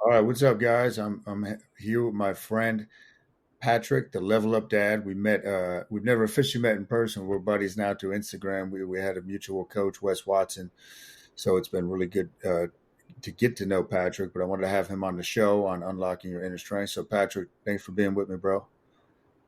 All right, what's up, guys? I'm here with my friend Patrick, the Level Up Dad. We met. We've never officially met in person. We're buddies now through Instagram. We had a mutual coach, Wes Watson. So it's been really good to get to know Patrick. But I wanted to have him on the show on unlocking your inner strength. So Patrick, thanks for being with me, bro.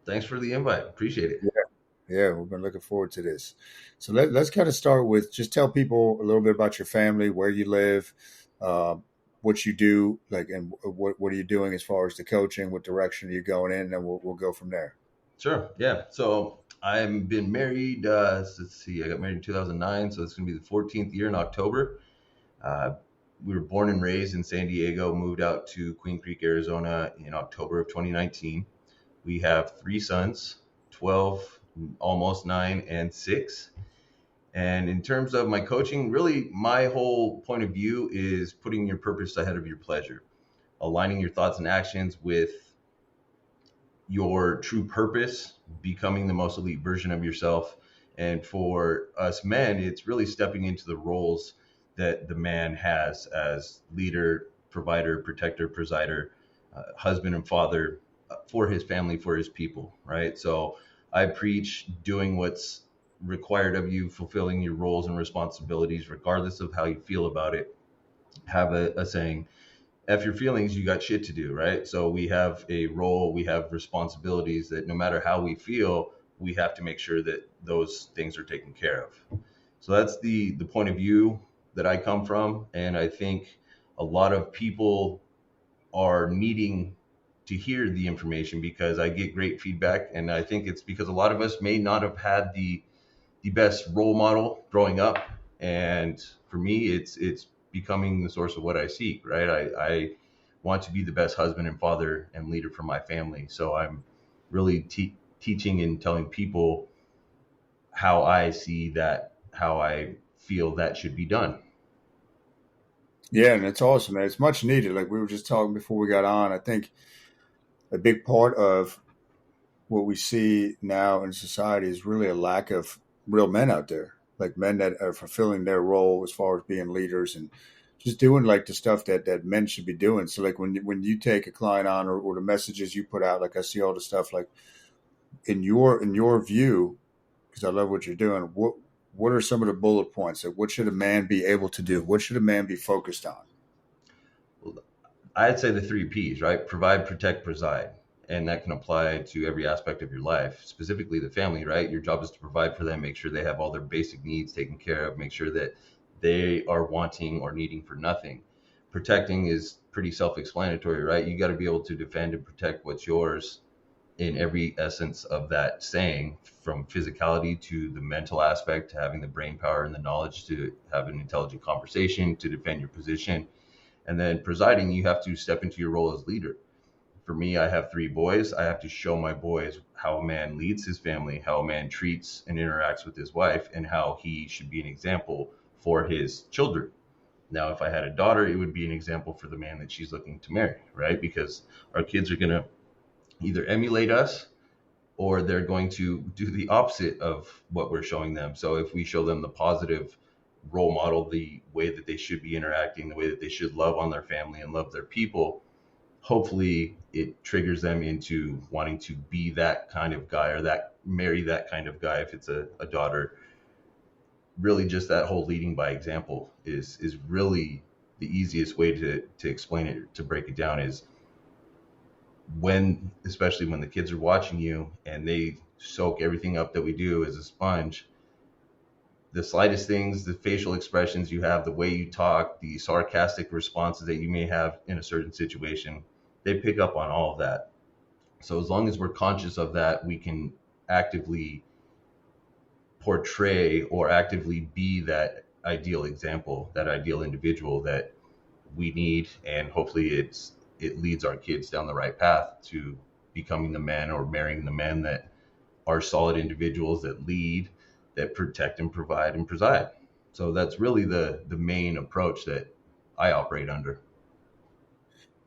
Thanks for the invite. Appreciate it. Yeah, yeah, we've been looking forward to this. So let's kind of start with just tell people a little bit about your family, where you live, um, what you do, like, and what are you doing as far as the coaching, what direction are you going in, and then we'll go from there. Sure. Yeah. So I've been married. Let's see. I got married in 2009, so it's going to be the 14th year in October. Uh, we were born and raised in San Diego. Moved out to Queen Creek, Arizona, in October of 2019. We have three sons: 12, almost 9, and 6. And in terms of my coaching, really, my whole point of view is putting your purpose ahead of your pleasure, aligning your thoughts and actions with your true purpose, becoming the most elite version of yourself. And for us men, it's really stepping into the roles that the man has as leader, provider, protector, presider, husband, and father for his family, for his people, right? So I preach doing what's required of you, fulfilling your roles and responsibilities, regardless of how you feel about it. Have a saying, F your feelings, you got shit to do, right? So we have a role, we have responsibilities that no matter how we feel, we have to make sure that those things are taken care of. So that's the point of view that I come from. And I think a lot of people are needing to hear the information because I get great feedback. And I think it's because a lot of us may not have had the best role model growing up. And for me, it's becoming the source of what I seek, right? I want to be the best husband and father and leader for my family. So I'm really teaching and telling people how I see that, how I feel that should be done. Yeah, and it's awesome, man. It's much needed. Like we were just talking before we got on. I think a big part of what we see now in society is really a lack of real men out there, like men that are fulfilling their role as far as being leaders and just doing like the stuff that men should be doing. So like when you take a client on or the messages you put out, like I see all the stuff like in your view, because I love what you're doing. What are some of the bullet points? Like what should a man be able to do? What should a man be focused on? I'd say the three P's, right? Provide, protect, preside. And that can apply to every aspect of your life, specifically the family, right? Your job is to provide for them, make sure they have all their basic needs taken care of, make sure that they are wanting or needing for nothing. Protecting is pretty self explanatory, right? You got to be able to defend and protect what's yours in every essence of that saying, from physicality to the mental aspect, to having the brain power and the knowledge to have an intelligent conversation, to defend your position. And then presiding, you have to step into your role as leader. For me, I have three boys. I have to show my boys how a man leads his family, how a man treats and interacts with his wife, and how he should be an example for his children. Now, if I had a daughter, it would be an example for the man that she's looking to marry, right? Because our kids are going to either emulate us or they're going to do the opposite of what we're showing them. So if we show them the positive role model, the way that they should be interacting, the way that they should love on their family and love their people, hopefully it triggers them into wanting to be that kind of guy or that marry that kind of guy if it's a daughter. Really just that whole leading by example is really the easiest way to explain it, to break it down, is when, especially when the kids are watching you and they soak everything up that we do as a sponge, the slightest things, the facial expressions you have, the way you talk, the sarcastic responses that you may have in a certain situation, they pick up on all of that. So as long as we're conscious of that, we can actively portray or actively be that ideal example, that ideal individual that we need, and hopefully it leads our kids down the right path to becoming the men or marrying the men that are solid individuals that lead, that protect and provide and preside. So that's really the main approach that I operate under.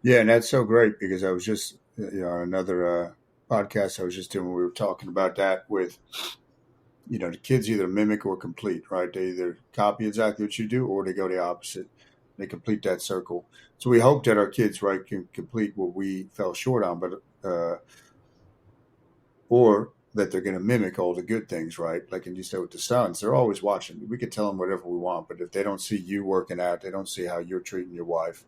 Yeah, and that's so great because I was just on another podcast I was just doing. We were talking about that with the kids either mimic or complete, right? They either copy exactly what you do or they go the opposite. They complete that circle. So we hope that our kids, right, can complete what we fell short on, but or that they're going to mimic all the good things, right? Like you said with the sons, they're always watching. We can tell them whatever we want, but if they don't see you working out, they don't see how you're treating your wife,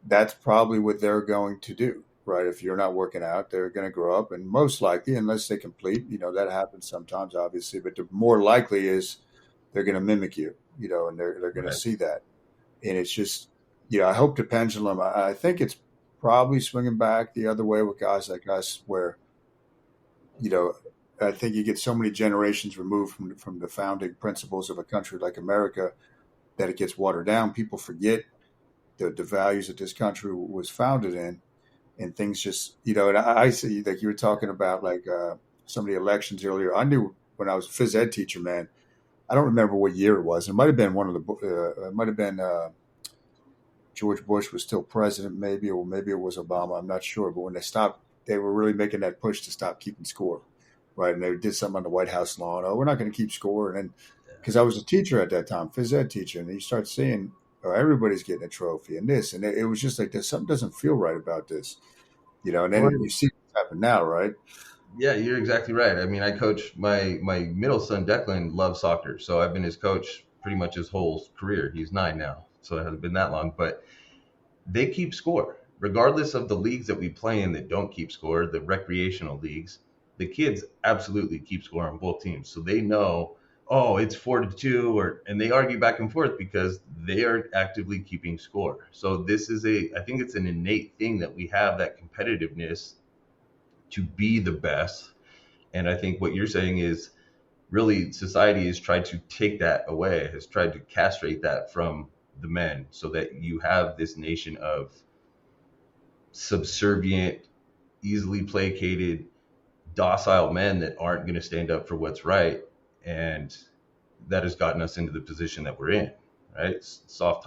that's probably what they're going to do, right? If you're not working out, they're going to grow up, and most likely, unless they complete, that happens sometimes, obviously, but the more likely is they're going to mimic you, and they're going to Right. see that, and it's just, I hope the pendulum. I think it's probably swinging back the other way with guys like us, where you know. I think you get so many generations removed from the founding principles of a country like America that it gets watered down. People forget the values that this country was founded in, and things just and I see, like you were talking about, like some of the elections earlier. I knew when I was a phys ed teacher, man. I don't remember what year it was. It might have been one of it might have been George Bush was still president, maybe, or maybe it was Obama. I'm not sure. But when they were really making that push to stop keeping score, right? And they did something on the White House lawn. Oh, we're not going to keep score. And then, because I was a teacher at that time, phys ed teacher, and you start seeing, oh, everybody's getting a trophy and this, and it was just like this. Something doesn't feel right about this, And then you see what's happened now, right? Yeah, you're exactly right. I mean, I coach my middle son Declan loves soccer, so I've been his coach pretty much his whole career. He's 9 now, so it hasn't been that long. But they keep score, regardless of the leagues that we play in that don't keep score. The recreational leagues, the kids absolutely keep score on both teams, so they know. Oh, it's 4-2, and they argue back and forth because they are actively keeping score. So this is I think it's an innate thing that we have, that competitiveness to be the best. And I think what you're saying is really society has tried to take that away, has tried to castrate that from the men so that you have this nation of subservient, easily placated, docile men that aren't going to stand up for what's right. And that has gotten us into the position that we're in, right? Soft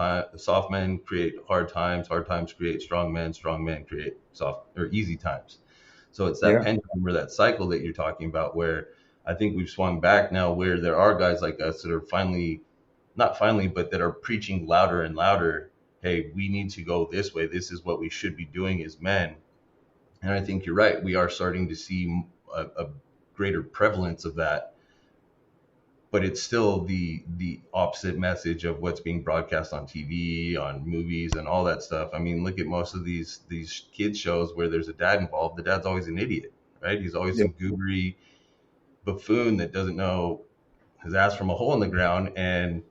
men create hard times create strong men create soft or easy times. So it's that Yeah, pendulum or that cycle that you're talking about, where I think we've swung back now, where there are guys like us that are finally, not finally, but that are preaching louder and louder. Hey, we need to go this way. This is what we should be doing as men. And I think you're right. We are starting to see a greater prevalence of that, but it's still the opposite message of what's being broadcast on TV, on movies, and all that stuff. I mean, look at most of these kids shows where there's a dad involved. The dad's always an idiot, right? He's always yeah, some goobery buffoon that doesn't know his ass from a hole in the ground, and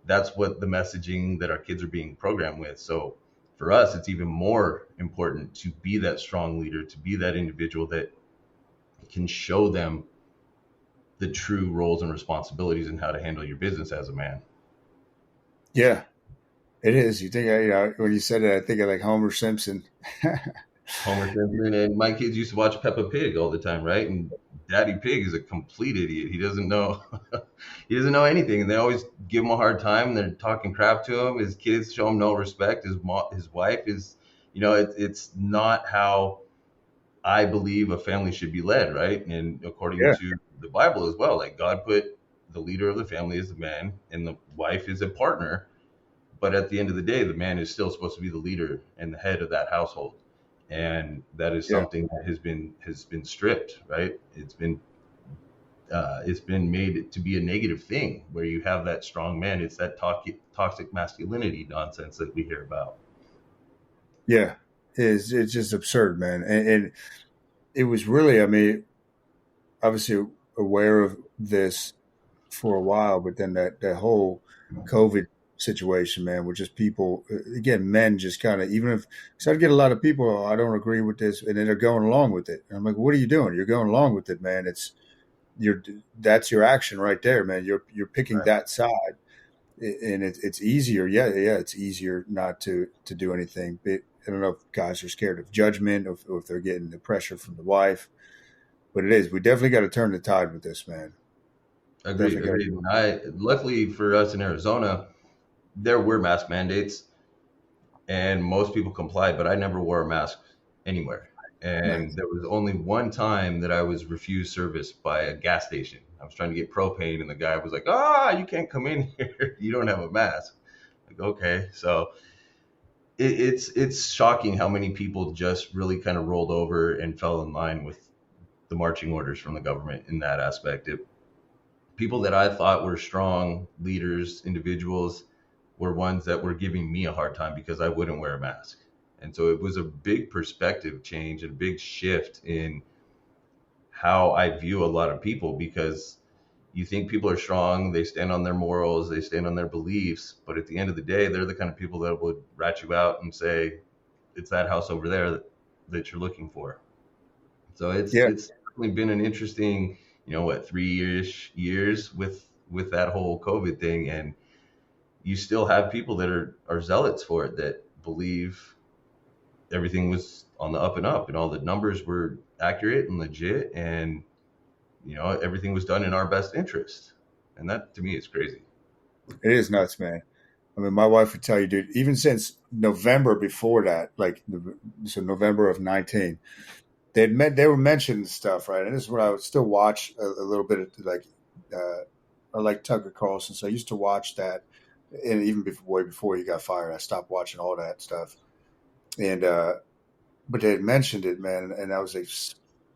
that's what the messaging that our kids are being programmed with. So for us, it's even more important to be that strong leader, to be that individual that can show them the true roles and responsibilities and how to handle your business as a man. yeah. It is. You think, when you said it, I think of like Homer Simpson. Homer Simpson, and my kids used to watch Peppa Pig all the time, right? And Daddy Pig is a complete idiot. He doesn't know he doesn't know anything, and they always give him a hard time. They're talking crap to him. His kids show him no respect. His wife is, it's not how I believe a family should be led, right? And according Yeah, to the Bible as well, like God put the leader of the family as the man, and the wife is a partner. But at the end of the day, the man is still supposed to be the leader and the head of that household, and that is yeah, something that has been stripped, right? It's been made to be a negative thing where you have that strong man. It's that toxic masculinity nonsense that we hear about. yeah. It's just absurd, man. And it was really, I mean, obviously aware of this for a while, but then that whole COVID situation, man, were just people, again, men just kind of, even if, because I'd get a lot of people, "Oh, I don't agree with this," and then they're going along with it. And I'm like, what are you doing? You're going along with it, man. You're, that's your action right there, man. You're picking Right. that side. And it's easier. Yeah, yeah, it's easier not to do anything. But I don't know if guys are scared of judgment, or if they're getting the pressure from the wife. But it is. We definitely got to turn the tide with this, man. Agreed, Definitely got to agreed. do And luckily for us in Arizona, there were mask mandates, and most people complied, but I never wore a mask anywhere. it. And Nice. there was only one time that I was refused service by a gas station. I was trying to get propane, and the guy was like, "Ah, you can't come in here. You don't have a mask." Like, okay, so it's shocking how many people just really kind of rolled over and fell in line with the marching orders from the government in that aspect. People that I thought were strong leaders, individuals, were ones that were giving me a hard time because I wouldn't wear a mask. And so it was a big perspective change and a big shift in how I view a lot of people, because you think people are strong, they stand on their morals, they stand on their beliefs, but at the end of the day, they're the kind of people that would rat you out and say, it's that house over there that you're looking for. So Yeah, it's definitely been an interesting, 3-ish years with that whole COVID thing, and you still have people that are zealots for it, that believe everything was on the up and up, and all the numbers were accurate and legit, and everything was done in our best interest, and that to me is crazy. it is nuts, man. I mean, my wife would tell you, dude, even since November before that, like, so November of 19, they were mentioning stuff, right? And this is what I would still watch a little bit of, like, I like Tucker Carlson, so I used to watch that, and even before, way before he got fired, I stopped watching all that stuff. And but they had mentioned it, man, and I was like,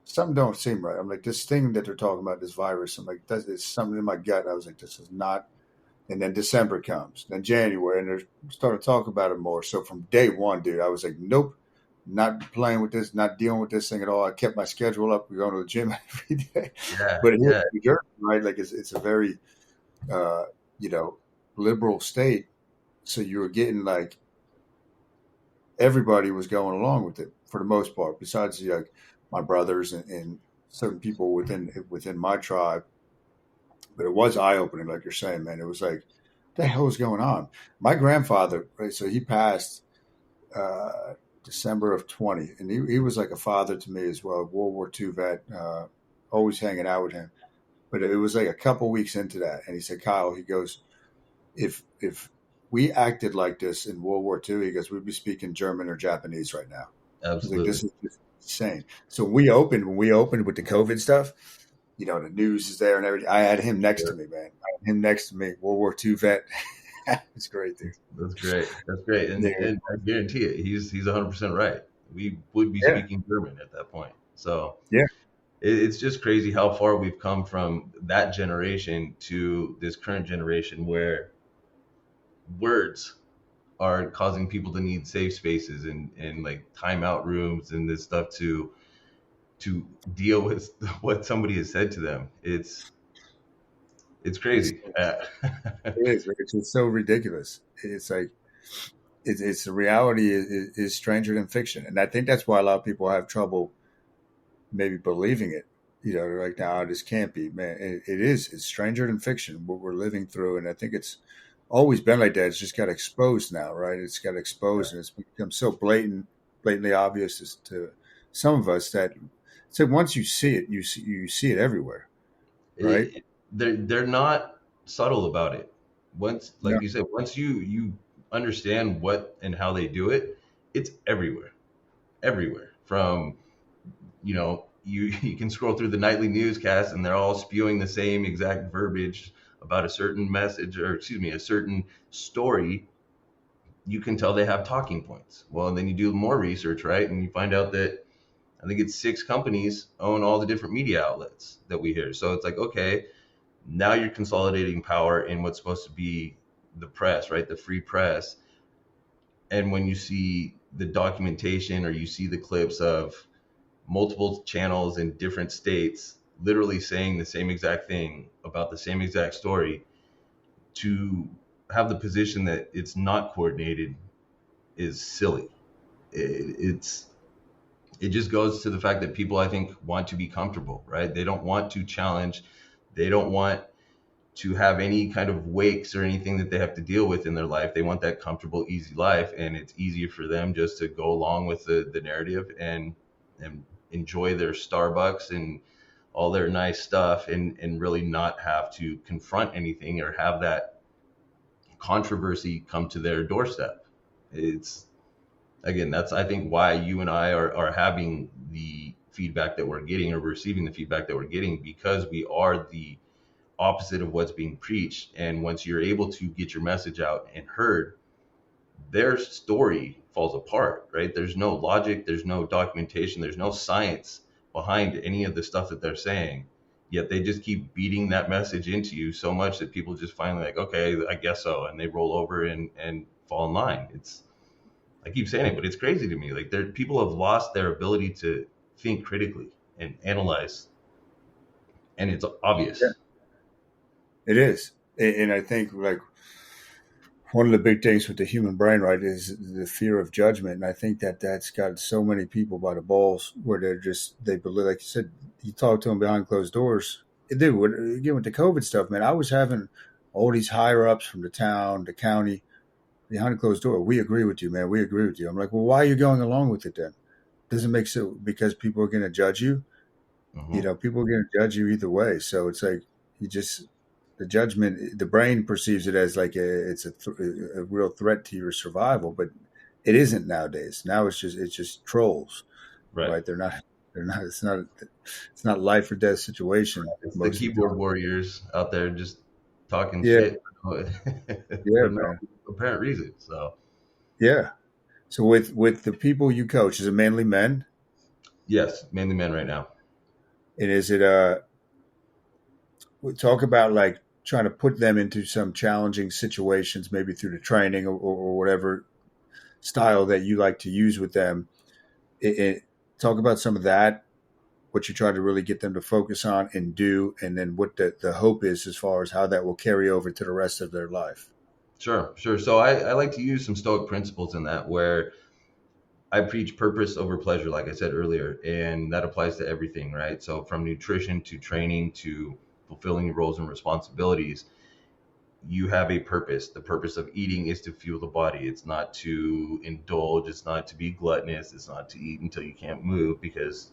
something don't seem right. I'm like, this thing that they're talking about, this virus. I'm like, that's it's something in my gut. I was like, this is not. And then December comes, then January, and they're starting to talk about it more. So from day one, dude, I was like, nope, not playing with this, not dealing with this thing at all. I kept my schedule up. We're going to the gym every day. Yeah, But here yeah. in New Jersey, right, like it's a very, uh, you know, liberal state. So you were getting like everybody was going along with it for the most part, besides like my brothers and certain people within my tribe. But it was eye opening, like you're saying, man. It was like, what the hell is going on? My grandfather, right? So he passed December of 20, and he was like a father to me as well. World War II vet, always hanging out with him. But it was like a couple weeks into that, and he said, Kyle, he goes, if we acted like this in World War II, he goes, we'd be speaking German or Japanese right now. He's like, Absolutely. this is just insane. So when we opened with the COVID stuff, the news is there and everything. I had him next to Sure. me, man. I had him next to me, World War II vet. It's great, dude. That's great. That's great. Yeah, And I guarantee it, he's 100% right. We would be yeah, speaking German at that point. So yeah. it's just crazy how far we've come from that generation to this current generation, where words are causing people to need safe spaces and like timeout rooms and this stuff to deal with what somebody has said to them. It's It's crazy. it is. It's just so ridiculous. It's like it's the reality is stranger than fiction, and I think that's why a lot of people have trouble maybe believing it. They're like, "No, this can't be, man." It is. It's stranger than fiction what we're living through, and I think it's always been like that. It's just got exposed now, right? It's got exposed, and it's become so blatantly obvious to some of us that so once you see it, you see it everywhere, right? They're not subtle about it. Once, No, like you said, once you understand what and how they do it, it's everywhere, everywhere. From you can scroll through the nightly newscast and they're all spewing the same exact verbiage about a certain message, or excuse me, a certain story. You can tell they have talking points. Well, and then you do more research, right? And you find out that I think it's 6 companies own all the different media outlets that we hear. So it's like, okay, now you're consolidating power in what's supposed to be the press, right? The free press. And when you see the documentation or you see the clips of multiple channels in different states literally saying the same exact thing about the same exact story, to have the position that it's not coordinated is silly. It's it just goes to the fact that people, I think, want to be comfortable, right? They don't want to challenge. They don't want to have any kind of wakes or anything that they have to deal with in their life. They want that comfortable, easy life, and it's easier for them just to go along with the narrative and enjoy their Starbucks and all their nice stuff, and really not have to confront anything or have that controversy come to their doorstep. It's again, that's I think why you and I are having the feedback that we're getting, or receiving the feedback that we're getting, because we are the opposite of what's being preached. And once you're able to get your message out and heard, their story falls apart, right? There's no logic, there's no documentation, there's no science behind any of the stuff that they're saying. Yet they just keep beating that message into you so much that people just finally like, okay, I guess so, and they roll over and fall in line. It's I keep saying it, but it's crazy to me. Like there, people have lost their ability to think critically and analyze, and it's Yeah, obvious. it is. And I think like one of the big things with the human brain, right, is the fear of judgment. And I think that that's got so many people by the balls where they believe, like you said, you talk to them behind closed doors. Dude, again, with the COVID stuff, man, I was having all these higher ups from the town, the county, behind a closed door. We agree with you, man. We agree with you. I'm like, well, why are you going along with it then? Doesn't make sense because people are going to judge you. Hmm. People are going to judge you either way. So it's like you just the judgment. The brain perceives it as like a real threat to your survival, but it isn't nowadays. Now it's just trolls, Right. right? They're not. It's not life or death situation It's the most of the keyboard time. warriors out there just talking Yeah, shit yeah, for no man. apparent reason. So Yeah. So with the people you coach, is it mainly men? yes, mainly men right now. And is it we talk about like trying to put them into some challenging situations, maybe through the training or whatever style that you like to use with them. Talk about some of that, what you try to really get them to focus on and do, and then what the hope is as far as how that will carry over to the rest of their life. Sure, sure. So I like to use some Stoic principles in that where I preach purpose over pleasure, like I said earlier, and that applies to everything, right? So from nutrition to training to fulfilling your roles and responsibilities, you have a purpose. The purpose of eating is to fuel the body. It's not to indulge. It's not to be gluttonous. It's not to eat until you can't move because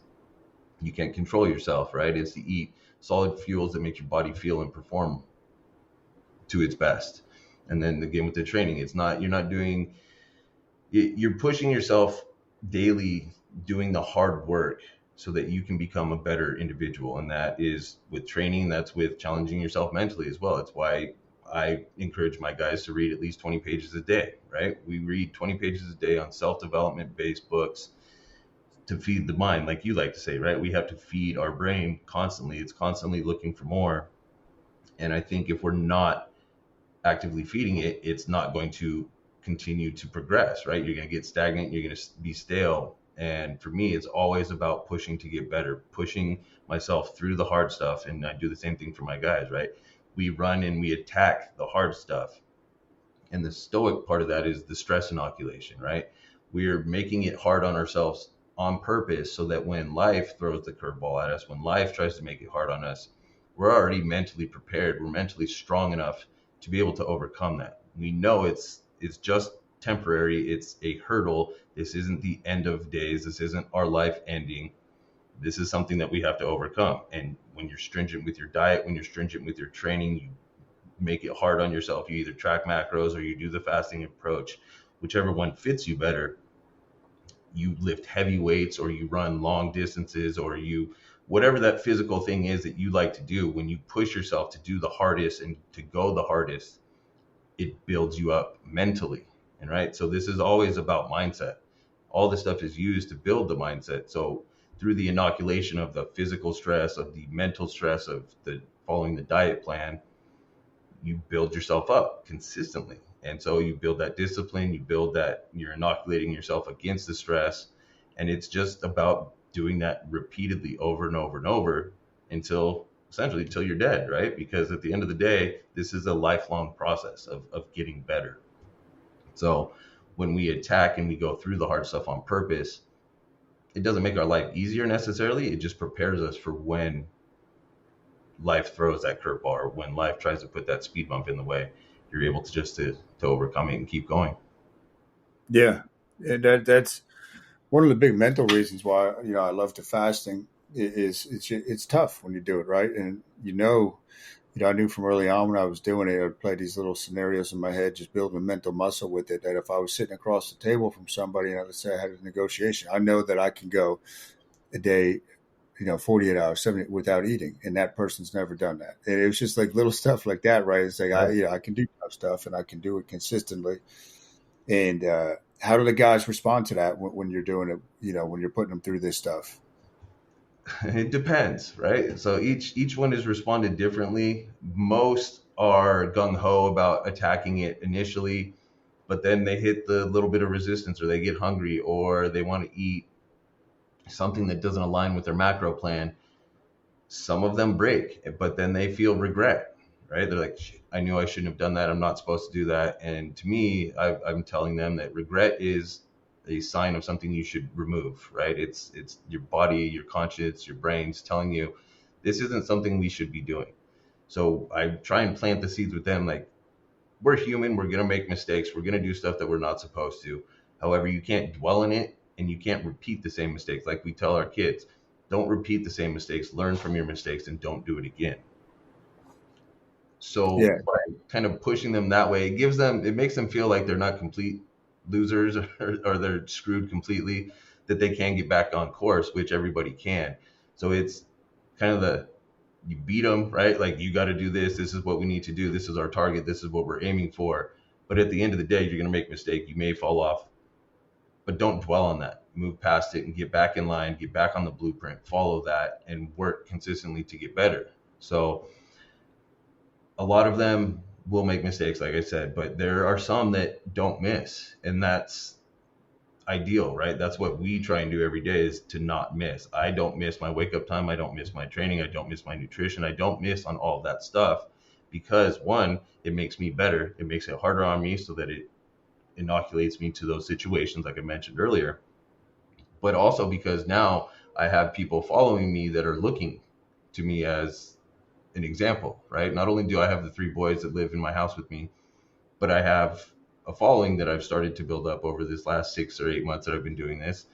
you can't control yourself, right? It's to eat solid fuels that make your body feel and perform to its best. And then again with the training, it's not you're not doing you're pushing yourself daily doing the hard work so that you can become a better individual, and that is with training, that's with challenging yourself mentally as well. It's why I encourage my guys to read at least 20 pages a day, right? We read 20 pages a day on self-development based books to feed the mind, like you like to say, right? We have to feed our brain constantly. It's constantly looking for more. And I think if we're not actively feeding it, it's not going to continue to progress, right? You're going to get stagnant, you're going to be stale. And for me, it's always about pushing to get better, pushing myself through the hard stuff. And I do the same thing for my guys, right? We run and we attack the hard stuff. And the stoic part of that is the stress inoculation, right? We're making it hard on ourselves on purpose so that when life throws the curveball at us, when life tries to make it hard on us, we're already mentally prepared. We're mentally strong enough to be able to overcome that. We know it's just temporary. It's a hurdle. This isn't the end of days. This isn't our life ending. This is something that we have to overcome. And when you're stringent with your diet, when you're stringent with your training, you make it hard on yourself. You either track macros or you do the fasting approach, whichever one fits you better. You lift heavy weights or you run long distances or you whatever that physical thing is that you like to do. When you push yourself to do the hardest and to go the hardest, it builds you up mentally. And right, so this is always about mindset. All this stuff is used to build the mindset. So through the inoculation of the physical stress, of the mental stress, of the following the diet plan, you build yourself up consistently. And so you build that discipline, you build that you're inoculating yourself against the stress. And it's just about doing that repeatedly over and over and over until essentially until you're dead, right? Because at the end of the day, this is a lifelong process of getting better. So when we attack and we go through the hard stuff on purpose, it doesn't make our life easier necessarily. It just prepares us for when life throws that curveball or when life tries to put that speed bump in the way, you're able to just to overcome it and keep going. Yeah, and that's one of the big mental reasons why I love the fasting is it's tough when you do it right, and I knew from early on when I was doing it, I'd play these little scenarios in my head, just building mental muscle with it. That if I was sitting across the table from somebody and let's say I had a negotiation, I know that I can go a day, 48 hours, 70 without eating, and that person's never done that. And it was just like little stuff like that, right? It's like Right. I can do tough stuff and I can do it consistently. And how do the guys respond to that when you're doing it? When you're putting them through this stuff. It depends, right? So each one is responded differently. Most are gung ho about attacking it initially, but then they hit the little bit of resistance, or they get hungry, or they want to eat something that doesn't align with their macro plan. Some of them break, but then they feel regret, right? They're like, I knew I shouldn't have done that. I'm not supposed to do that. And to me, I'm telling them that regret is a sign of something you should remove, right? It's your body, your conscience, your brain's telling you this isn't something we should be doing. So I try and plant the seeds with them, like, we're human, we're gonna make mistakes, we're gonna do stuff that we're not supposed to. However, you can't dwell in it, and you can't repeat the same mistakes. Like we tell our kids, don't repeat the same mistakes, learn from your mistakes, and don't do it again. So Yeah, by kind of pushing them that way, it makes them feel like they're not complete losers, or they're screwed completely, that they can get back on course, which everybody can. So it's kind of the, you beat them, right? Like, you got to do this. This is what we need to do. This is our target. This is what we're aiming for. But at the end of the day, you're going to make a mistake. You may fall off, but don't dwell on that. Move past it and get back in line, get back on the blueprint, follow that, and work consistently to get better. So a lot of them will make mistakes, like I said, but there are some that don't miss. And that's ideal, right? That's what we try and do every day, is to not miss. I don't miss my wake up time. I don't miss my training. I don't miss my nutrition. I don't miss on all that stuff, because one, it makes me better. It makes it harder on me so that it inoculates me to those situations, like I mentioned earlier. But also because now I have people following me that are looking to me as an example, right? Not only do I have the three boys that live in my house with me, but I have a following that I've started to build up over this last 6 or 8 months that I've been doing this.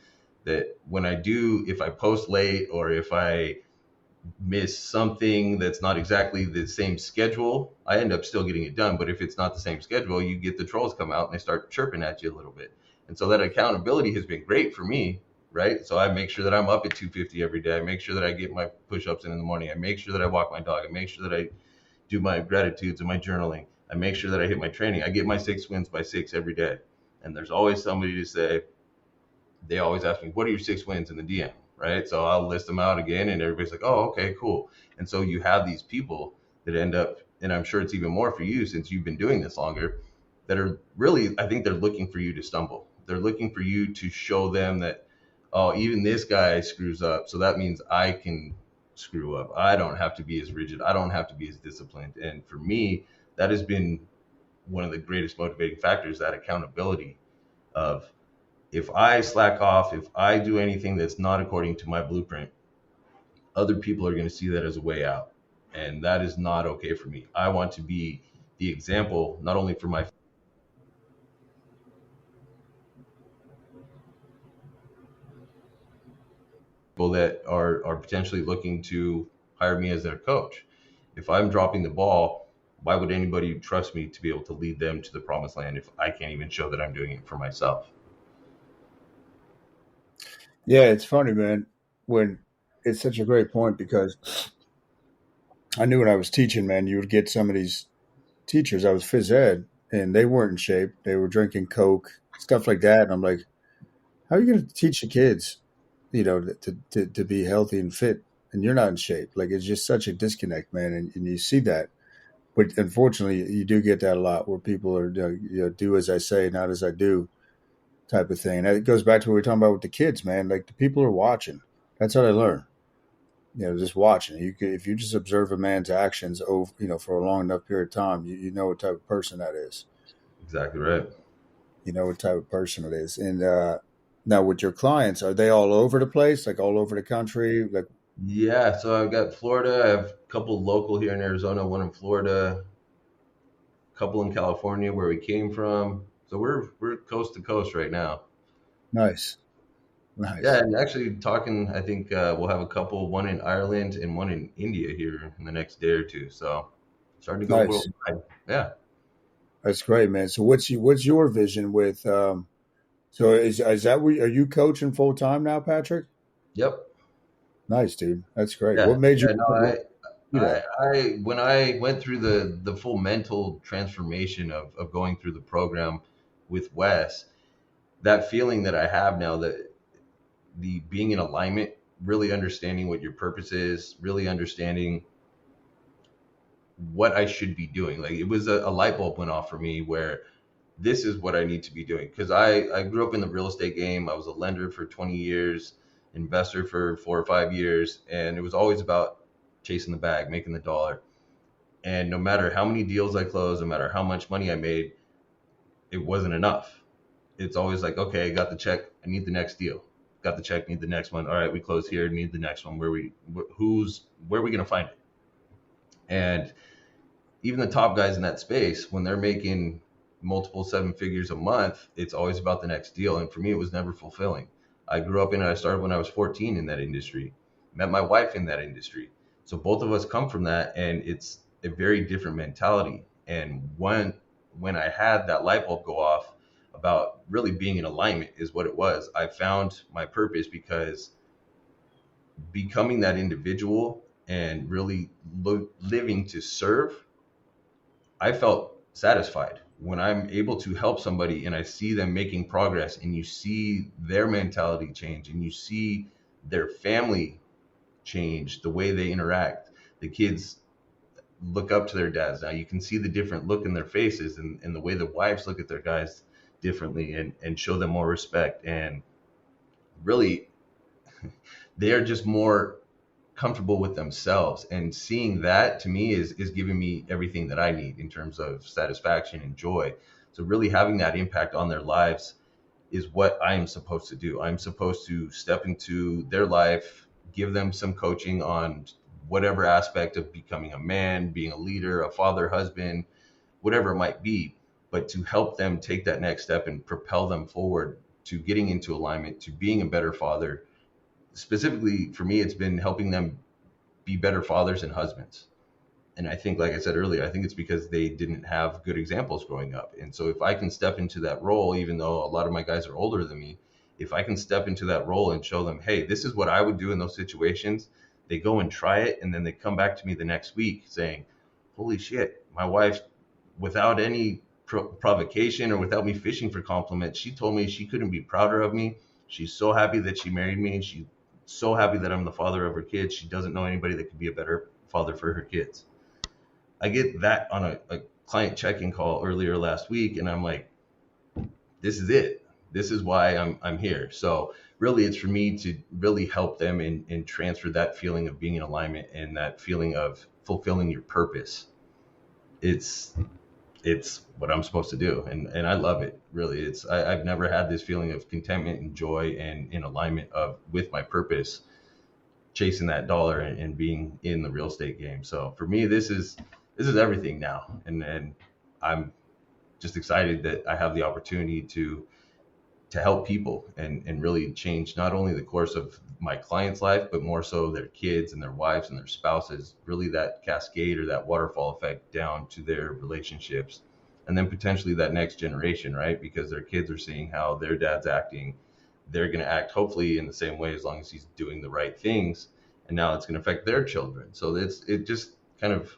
That when I do, if I post late, or if I miss something that's not exactly the same schedule, I end up still getting it done. But if it's not the same schedule, you get the trolls come out and they start chirping at you a little bit. And so that accountability has been great for me, right? So I make sure that I'm up at 250 every day. I make sure that I get my push-ups in the morning. I make sure that I walk my dog. I make sure that I do my gratitudes and my journaling. I make sure that I hit my training. I get my 6 wins by 6 every day. And there's always somebody to say, they always ask me, what are your 6 wins in the DM? Right. So I'll list them out again, and everybody's like, oh, okay, cool. And so you have these people that end up, and I'm sure it's even more for you since you've been doing this longer, that are really, I think they're looking for you to stumble. They're looking for you to show them that, oh, even this guy screws up. So that means I can screw up. I don't have to be as rigid. I don't have to be as disciplined. And for me, that has been one of the greatest motivating factors, that accountability of, if I slack off, if I do anything that's not according to my blueprint, other people are going to see that as a way out. And that is not okay for me. I want to be the example, not only for my people that are potentially looking to hire me as their coach. If I'm dropping the ball, why would anybody trust me to be able to lead them to the promised land if I can't even show that I'm doing it for myself? yeah, it's funny, man. When it's such a great point because I knew when I was teaching, man, you would get some of these teachers. I was phys ed, and they weren't in shape. They were drinking Coke, stuff like that. And I'm like, how are you going to teach the kids, to be healthy and fit, and you're not in shape? Like, it's just such a disconnect, man. And you see that. But unfortunately, you do get that a lot where people are, do as I say, not as I do type of thing. And it goes back to what we were talking about with the kids, man. Like, the people are watching. That's how they learn. Just watching. If you just observe a man's actions over, for a long enough period of time, you know what type of person that is. Exactly right. You know what type of person it is. And now with your clients, are they all over the place, like all over the country? Like, Yeah, so I've got Florida. I have a couple local here in Arizona, one in Florida, a couple in California where we came from. So we're coast to coast right now. nice, Yeah, nice, and actually talking, I think we'll have a couple, one in Ireland and one in India here in the next day or two. So starting to go nice. worldwide. Yeah. That's great, man. So what's your vision with? So is that are you coaching full time now, Patrick? Yep. Nice, dude. That's great. Yeah. What made you Yeah. No, do that? I when I went through the full mental transformation of going through the program, with Wes, that feeling that I have now, that the being in alignment, really understanding what your purpose is, really understanding what I should be doing. Like, it was a light bulb went off for me where this is what I need to be doing. Because I grew up in the real estate game. I was a lender for 20 years, investor for 4 or 5 years, and it was always about chasing the bag, making the dollar. And no matter how many deals I closed, no matter how much money I made, it wasn't enough. It's always like, okay, I got the check, I need the next deal. Got the check, need the next one. All right, we close here, need the next one. Where are we gonna find it? And even the top guys in that space, when they're making multiple seven figures a month, it's always about the next deal. And for me, it was never fulfilling. I grew up in it. I started when I was 14 in that industry, met my wife in that industry. So both of us come from that, and it's a very different mentality. And when I had that light bulb go off about really being in alignment is what it was. I found my purpose because becoming that individual and really living to serve, I felt satisfied when I'm able to help somebody and I see them making progress, and you see their mentality change, and you see their family change, the way they interact. The kids look up to their dads now. You can see the different look in their faces, and the way the wives look at their guys differently, and show them more respect. And really, they are just more comfortable with themselves, and seeing that to me is giving me everything that I need in terms of satisfaction and joy. So really having that impact on their lives is what I am supposed to do. I'm supposed to step into their life, give them some coaching on whatever aspect of becoming a man, being a leader, a father, husband, whatever it might be, but to help them take that next step and propel them forward to getting into alignment, to being a better father. Specifically for me, it's been helping them be better fathers and husbands. And I think, like I said earlier, I think it's because they didn't have good examples growing up. And so if I can step into that role, even though a lot of my guys are older than me, if I can step into that role and show them, hey, this is what I would do in those situations, they go and try it. And then they come back to me the next week saying, holy shit, my wife, without any provocation or without me fishing for compliments, she told me she couldn't be prouder of me. She's so happy that she married me. She's so happy that I'm the father of her kids. She doesn't know anybody that could be a better father for her kids. I get that on a client check-in call earlier last week, and I'm like, this is it. This is why I'm here. So really, it's for me to really help them and transfer that feeling of being in alignment and that feeling of fulfilling your purpose. It's it's what I'm supposed to do, and I love it. Really, I've never had this feeling of contentment and joy and in alignment of with my purpose, chasing that dollar and being in the real estate game. So for me, this is everything now, and I'm just excited that I have the opportunity to help people and really change not only the course of my client's life, but more so their kids and their wives and their spouses, really that cascade or that waterfall effect down to their relationships. And then potentially that next generation, right? Because their kids are seeing how their dad's acting. They're going to act hopefully in the same way as long as he's doing the right things. And now it's going to affect their children. So it just kind of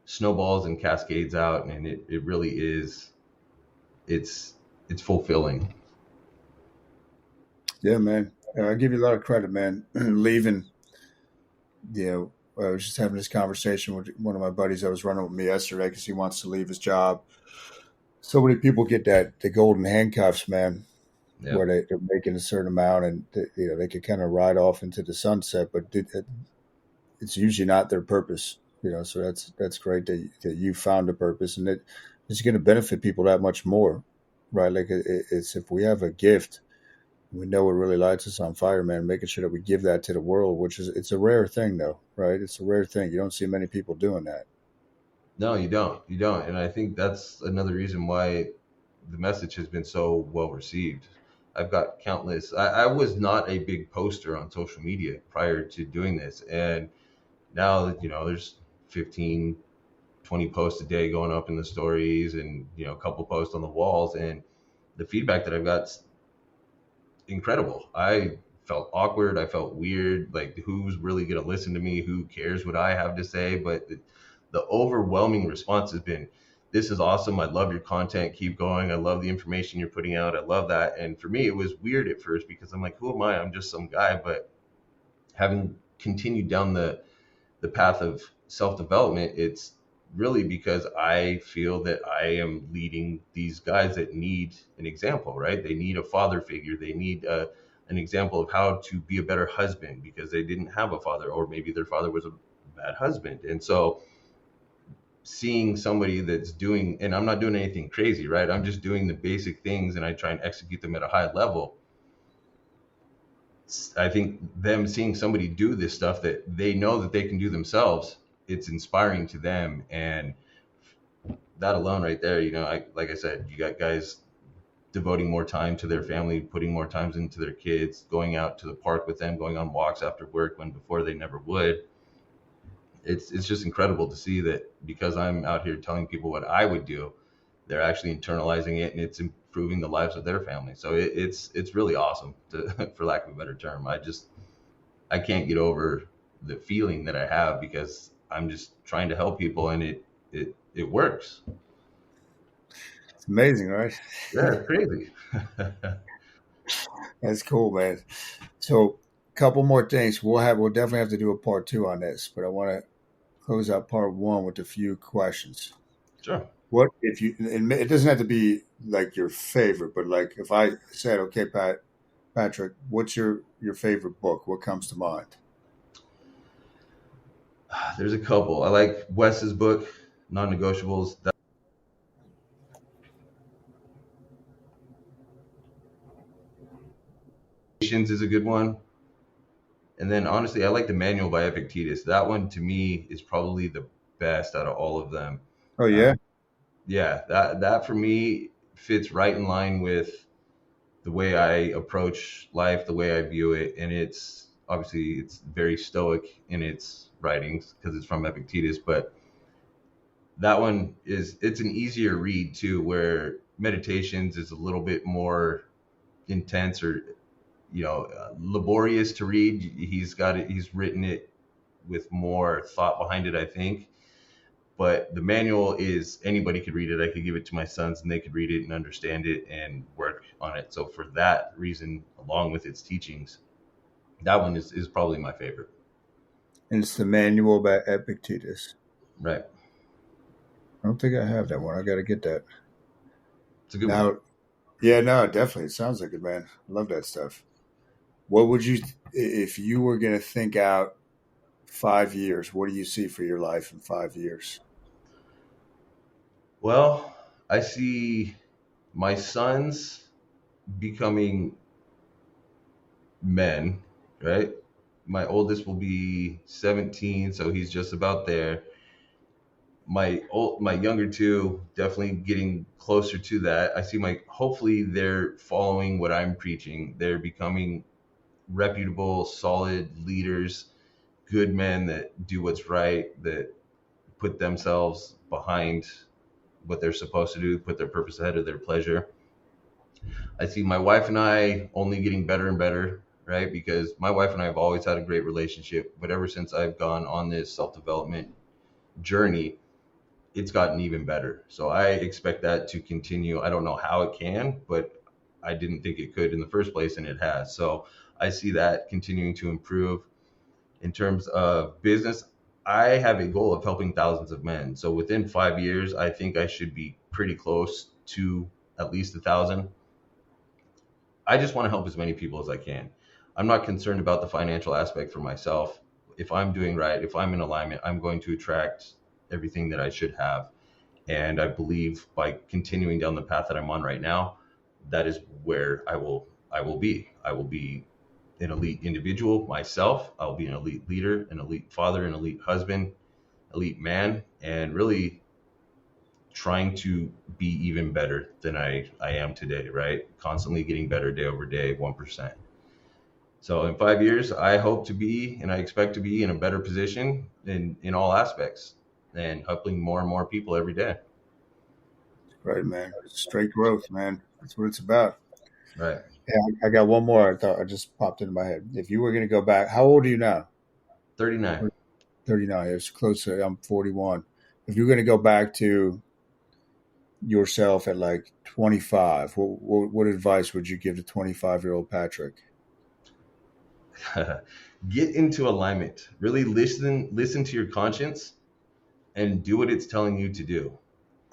snowballs and cascades out. And it really is, it's, it's fulfilling. Yeah, man. I give you a lot of credit, man. Leaving, I was just having this conversation with one of my buddies that was running with me yesterday because he wants to leave his job. So many people get the golden handcuffs, man, Yeah. where they're making a certain amount and they could kind of ride off into the sunset, but it's usually not their purpose. So that's great that you found a purpose, and it's going to benefit people that much more, right? Like it's if we have a gift, we know it really lights us on fire, man. Making sure that we give that to the world, which is it's a rare thing, though, right? It's a rare thing. You don't see many people doing that. No, you don't. You don't. And I think that's another reason why the message has been so well received. I've got countless, I was not a big poster on social media prior to doing this. And now, there's 15, 20 posts a day going up in the stories and, a couple posts on the walls. And the feedback that I've got is incredible. I felt awkward. I felt weird. Like, who's really going to listen to me? Who cares what I have to say? But the overwhelming response has been, this is awesome. I love your content. Keep going. I love the information you're putting out. I love that. And for me, it was weird at first because I'm like, who am I? I'm just some guy. But having continued down the path of self development, it's really because I feel that I am leading these guys that need an example, right? They need a father figure. They need an example of how to be a better husband because they didn't have a father, or maybe their father was a bad husband. And so seeing somebody that's doing, and I'm not doing anything crazy, right? I'm just doing the basic things and I try and execute them at a high level. I think them seeing somebody do this stuff that they know that they can do themselves, it's inspiring to them. And that alone right there, like I said, you got guys devoting more time to their family, putting more times into their kids, going out to the park with them, going on walks after work when before they never would. It's just incredible to see that because I'm out here telling people what I would do, they're actually internalizing it and it's improving the lives of their family. So it's really awesome to, for lack of a better term. I can't get over the feeling that I have because I'm just trying to help people and it works. It's amazing, right? Yeah, it's crazy. That's cool, man. So, a couple more things. We'll definitely have to do a part two on this, but I want to close out part one with a few questions. Sure. What if you? And it doesn't have to be like your favorite, but like if I said, okay, Patrick, what's your favorite book? What comes to mind? There's a couple. I like Wes's book, Non-Negotiables. Patience is a good one. And then honestly, I like the Manual by Epictetus. That one to me is probably the best out of all of them. Oh Uh, yeah, yeah, that for me fits right in line with the way I approach life, the way I view it, and it's very stoic in its writings because it's from Epictetus. But that one it's an easier read too, where Meditations is a little bit more intense or laborious to read. He's written it with more thought behind it, I think. But the manual is anybody could read it. I could give it to my sons and they could read it and understand it and work on it. So for that reason, along with its teachings, that one is probably my favorite. and it's the Manual by Epictetus. Right. I don't think I have that one. I got to get that It's a good one. now. Yeah, no, definitely. It sounds like it, man. I love that stuff. What would you, if you were going to think out 5 years? What do you see for your life in 5 years? Well, I see my sons becoming men, right? My oldest will be 17, so he's just about there. My younger two definitely getting closer to that. I see my hopefully they're following what I'm preaching. They're becoming reputable, solid leaders, good men that do what's right, that put themselves behind what they're supposed to do, put their purpose ahead of their pleasure. I see my wife and I only getting better and better, right? Because my wife and I have always had a great relationship, but ever since I've gone on this self development journey, it's gotten even better. So I expect that to continue. I don't know how it can, but I didn't think it could in the first place, and it has. So I see that continuing to improve. In terms of business, I have a goal of helping thousands of men. So within 5 years, I think I should be pretty close to at least 1,000. I just want to help as many people as I can. I'm not concerned about the financial aspect for myself. If I'm doing right, if I'm in alignment, I'm going to attract everything that I should have. And I believe by continuing down the path that I'm on right now, that is where I will be. I will be an elite individual myself. I'll be an elite leader, an elite father, an elite husband, elite man, and really trying to be even better than I am today, right? Constantly getting better day over day, 1%. So in 5 years, I hope to be and I expect to be in a better position in all aspects and helping more and more people every day. Right, man. Straight growth, man. That's what it's about. Right. Yeah, I got one more. I thought I just popped into my head. If you were going to go back, how old are you now? 39. 39. It's close to, I'm 41. If you're going to go back to yourself at like 25, what advice would you give to 25-year-old Patrick? Get into alignment. Really listen to your conscience and do what it's telling you to do.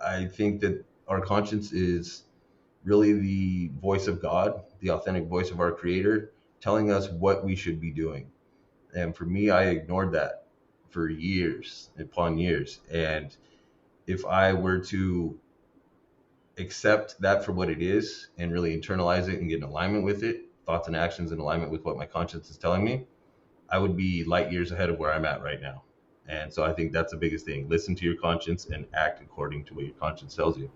I think that our conscience is really the voice of God, the authentic voice of our creator, telling us what we should be doing. And for me, I ignored that for years upon years. And if I were to accept that for what it is and really internalize it and get in alignment with it, thoughts and actions in alignment with what my conscience is telling me, I would be light years ahead of where I'm at right now. And so I think that's the biggest thing. Listen to your conscience and act according to what your conscience tells you.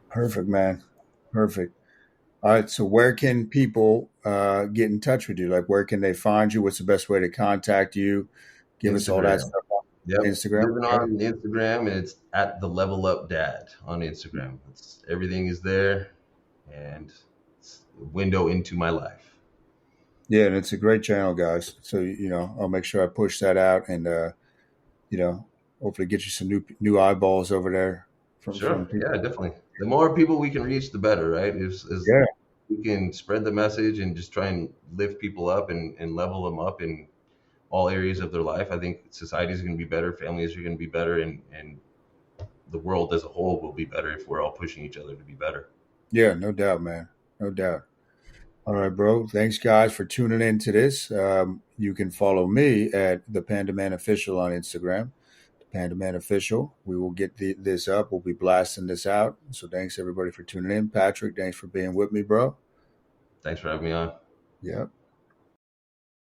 Perfect, man. Perfect. All right. So, where can people get in touch with you? Like, where can they find you? What's the best way to contact you? Give us all that Instagram. stuff on Yep. Instagram. Living Okay. on Instagram, and it's at the Level Up Dad on Instagram. Everything is there, and it's a window into my life. Yeah, and it's a great channel, guys. So, I'll make sure I push that out, and you know, hopefully get you some new eyeballs over there from Sure. people. Yeah, definitely. The more people we can reach, the better, right? As Yeah, we can spread the message and just try and lift people up and level them up in all areas of their life, I think society is going to be better, families are going to be better, and the world as a whole will be better if we're all pushing each other to be better. yeah, no doubt, man, no doubt. All right, bro. Thanks, guys, for tuning in to this. You can follow me at the Panda Man Official on Instagram. The Panda Man Official. We will get this up. We'll be blasting this out. So thanks everybody for tuning in. Patrick, thanks for being with me, bro. Thanks for having me on. Yeah.